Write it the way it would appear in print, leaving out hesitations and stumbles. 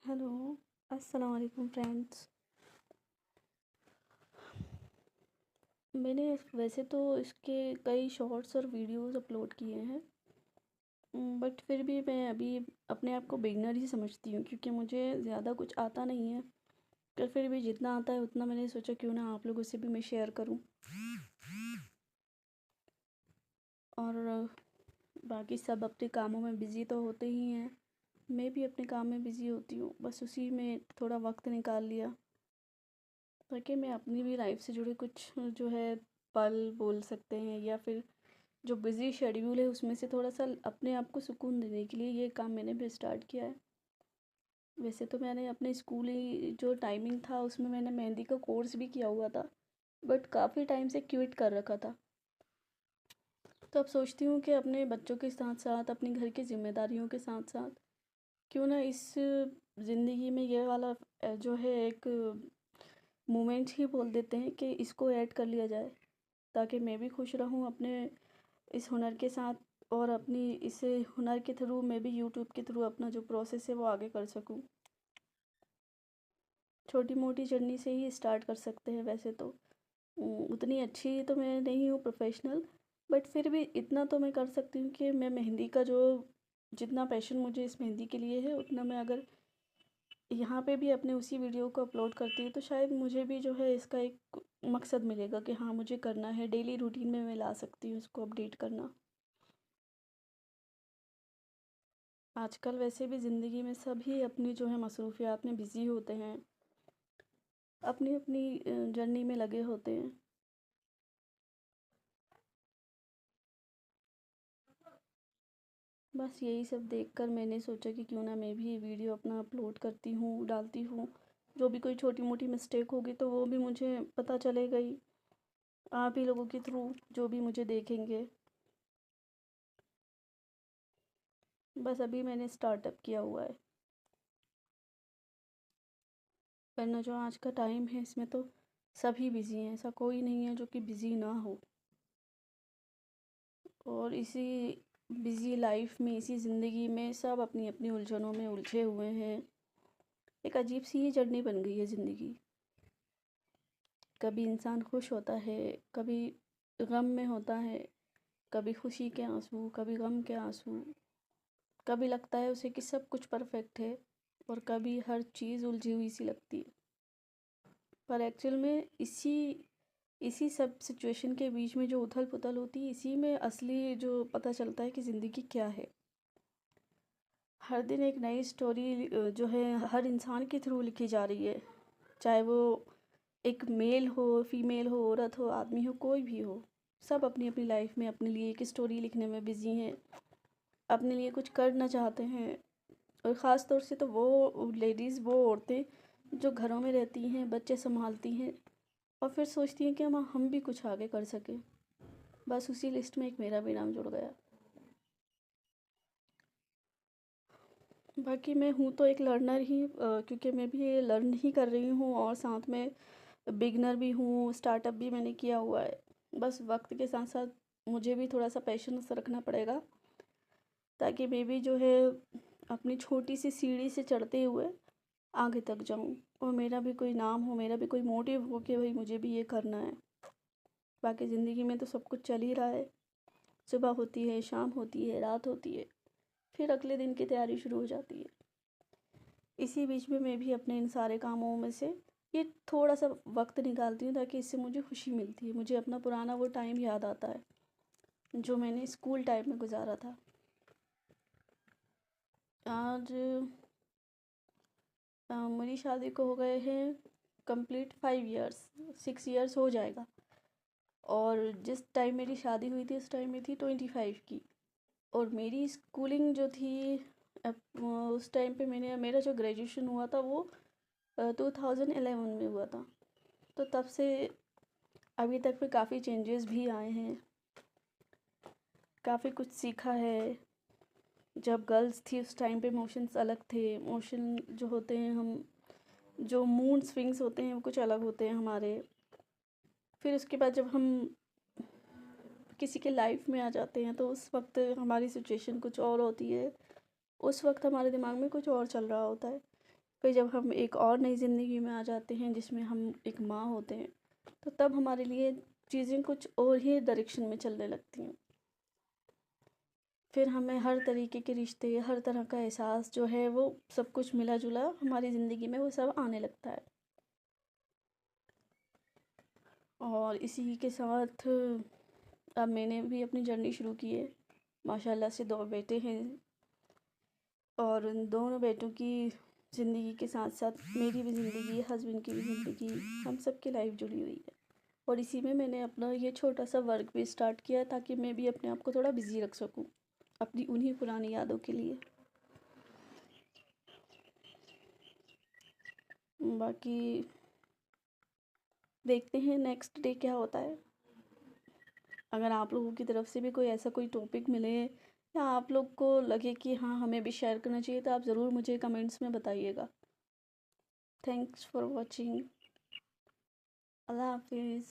Hello, अस्सलाम वालेकुम friends. मैंने वैसे तो इसके कई शॉर्ट्स और वीडियोस अपलोड किए हैं, बट फिर भी मैं अभी अपने आप को बिगनर ही समझती हूँ क्योंकि मुझे ज़्यादा कुछ आता नहीं है। पर फिर भी जितना आता है उतना मैंने सोचा क्यों ना आप लोगों से भी मैं शेयर करूँ। और बाकी सब अपने कामों में बिज़ी तो होते ही हैं, मैं भी अपने काम में बिज़ी होती हूँ, बस उसी में थोड़ा वक्त निकाल लिया ताकि मैं अपनी भी लाइफ से जुड़े कुछ जो है पल बोल सकते हैं या फिर जो बिज़ी शेड्यूल है उसमें से थोड़ा सा अपने आप को सुकून देने के लिए ये काम मैंने भी स्टार्ट किया है। वैसे तो मैंने अपने स्कूल ही जो टाइमिंग था उसमें मैंने मेहंदी का कोर्स भी किया हुआ था, बट काफ़ी टाइम से क्विट कर रखा था। तो अब सोचती हूँ कि अपने बच्चों के साथ साथ अपने घर की जिम्मेदारियों के साथ साथ क्यों ना इस ज़िंदगी में ये वाला जो है एक मोमेंट ही बोल देते हैं कि इसको ऐड कर लिया जाए ताकि मैं भी खुश रहूँ अपने इस हुनर के साथ, और अपनी इस हुनर के थ्रू मैं भी यूट्यूब के थ्रू अपना जो प्रोसेस है वो आगे कर सकूं। छोटी मोटी जर्नी से ही स्टार्ट कर सकते हैं वैसे तो। उतनी अच्छी तो मैं नहीं हूँ प्रोफेशनल, बट फिर भी इतना तो मैं कर सकती हूँ कि मैं मेहंदी का जो जितना पैशन मुझे इस मेहंदी के लिए है उतना मैं अगर यहाँ पे भी अपने उसी वीडियो को अपलोड करती हूँ तो शायद मुझे भी जो है इसका एक मकसद मिलेगा कि हाँ मुझे करना है, डेली रूटीन में मैं ला सकती हूँ इसको अपडेट करना। आजकल वैसे भी ज़िंदगी में सभी अपनी जो है मसरूफियात में बिज़ी होते हैं, अपनी अपनी जर्नी में लगे होते हैं। बस यही सब देखकर मैंने सोचा कि क्यों ना मैं भी वीडियो अपना अपलोड करती हूँ, डालती हूँ। जो भी कोई छोटी मोटी मिस्टेक होगी तो वो भी मुझे पता चलेगा ही, आप ही लोगों के थ्रू जो भी मुझे देखेंगे। बस अभी मैंने स्टार्टअप किया हुआ है, वरना जो आज का टाइम है इसमें तो सभी बिज़ी हैं, ऐसा कोई नहीं है जो कि बिज़ी ना हो। और इसी बिज़ी लाइफ में, इसी ज़िंदगी में सब अपनी अपनी उलझनों में उलझे हुए हैं। एक अजीब सी ही जर्नी बन गई है ज़िंदगी। कभी इंसान खुश होता है, कभी गम में होता है, कभी खुशी के आंसू, कभी गम के आंसू। कभी लगता है उसे कि सब कुछ परफेक्ट है और कभी हर चीज़ उलझी हुई सी लगती है। पर एक्चुअल में इसी इसी सब सिचुएशन के बीच में जो उथल पुथल होती है, इसी में असली जो पता चलता है कि ज़िंदगी क्या है। हर दिन एक नई स्टोरी जो है हर इंसान के थ्रू लिखी जा रही है, चाहे वो एक मेल हो, फीमेल हो, औरत हो, आदमी हो, कोई भी हो। सब अपनी अपनी लाइफ में अपने लिए एक स्टोरी लिखने में बिज़ी हैं, अपने लिए कुछ करना चाहते हैं। और ख़ास तौर से तो वो लेडीज़, वो औरतें जो घरों में रहती हैं, बच्चे संभालती हैं और फिर सोचती हैं कि हम भी कुछ आगे कर सकें। बस उसी लिस्ट में एक मेरा भी नाम जुड़ गया। बाकी मैं हूँ तो एक लर्नर ही, क्योंकि मैं भी ये लर्न ही कर रही हूँ और साथ में बिगनर भी हूँ, स्टार्टअप भी मैंने किया हुआ है। बस वक्त के साथ साथ मुझे भी थोड़ा सा पैशन रखना पड़ेगा ताकि मैं भी जो है अपनी छोटी सी सीढ़ी से चढ़ते हुए आगे तक जाऊँ और मेरा भी कोई नाम हो, मेरा भी कोई मोटिव हो कि भाई मुझे भी ये करना है। बाकी ज़िंदगी में तो सब कुछ चल ही रहा है, सुबह होती है, शाम होती है, रात होती है, फिर अगले दिन की तैयारी शुरू हो जाती है। इसी बीच में मैं भी अपने इन सारे कामों में से ये थोड़ा सा वक्त निकालती हूँ ताकि इससे मुझे खुशी मिलती है। मुझे अपना पुराना वो टाइम याद आता है जो मैंने स्कूल टाइम में गुजारा था। आज मेरी शादी को हो गए हैं कंप्लीट 5 इयर्स, 6 इयर्स हो जाएगा। और जिस टाइम मेरी शादी हुई थी उस टाइम में थी 25 की। और मेरी स्कूलिंग जो थी, उस टाइम पे मेरा जो ग्रेजुएशन हुआ था वो 2011 में हुआ था। तो तब से अभी तक में काफ़ी चेंजेस भी आए हैं, काफ़ी कुछ सीखा है। जब गर्ल्स थी उस टाइम पे इमोशंस अलग थे, इमोशन जो होते हैं, हम जो मूड स्विंग्स होते हैं वो कुछ अलग होते हैं हमारे। फिर उसके बाद जब हम किसी के लाइफ में आ जाते हैं तो उस वक्त हमारी सिचुएशन कुछ और होती है, उस वक्त हमारे दिमाग में कुछ और चल रहा होता है। پھر جب ہم ایک اور نئی زندگی میں آ جاتے ہیں جس میں ہم ایک ماں ہوتے ہیں، تو تب ہمارے لیے چیزیں کچھ اور ہی ڈائریکشن میں چلنے لگتی ہیں۔ پھر ہمیں ہر طریقے کے رشتے، ہر طرح کا احساس جو ہے وہ سب کچھ ملا جلا ہماری زندگی میں وہ سب آنے لگتا ہے۔ اور اسی کے ساتھ اب میں نے بھی اپنی جرنی شروع کی ہے۔ ماشاءاللہ سے 2 بیٹے ہیں، اور ان دونوں بیٹوں کی زندگی کے ساتھ ساتھ میری بھی زندگی، ہسبینڈ کی بھی زندگی، ہم سب کی لائف جڑی ہوئی ہے۔ اور اسی میں میں نے اپنا یہ چھوٹا سا ورک بھی اسٹارٹ کیا تاکہ میں بھی اپنے آپ کو تھوڑا بزی رکھ سکوں اپنی انہی پرانی یادوں کے لیے۔ باقی دیکھتے ہیں نیکسٹ ڈے کیا ہوتا ہے۔ اگر آپ لوگوں کی طرف سے بھی کوئی ایسا کوئی ٹاپک ملے یا آپ لوگ کو لگے کہ ہاں ہمیں بھی شیئر کرنا چاہیے تو آپ ضرور مجھے کمنٹس میں بتائیے گا۔ Thanks for watching. اللہ حافظ۔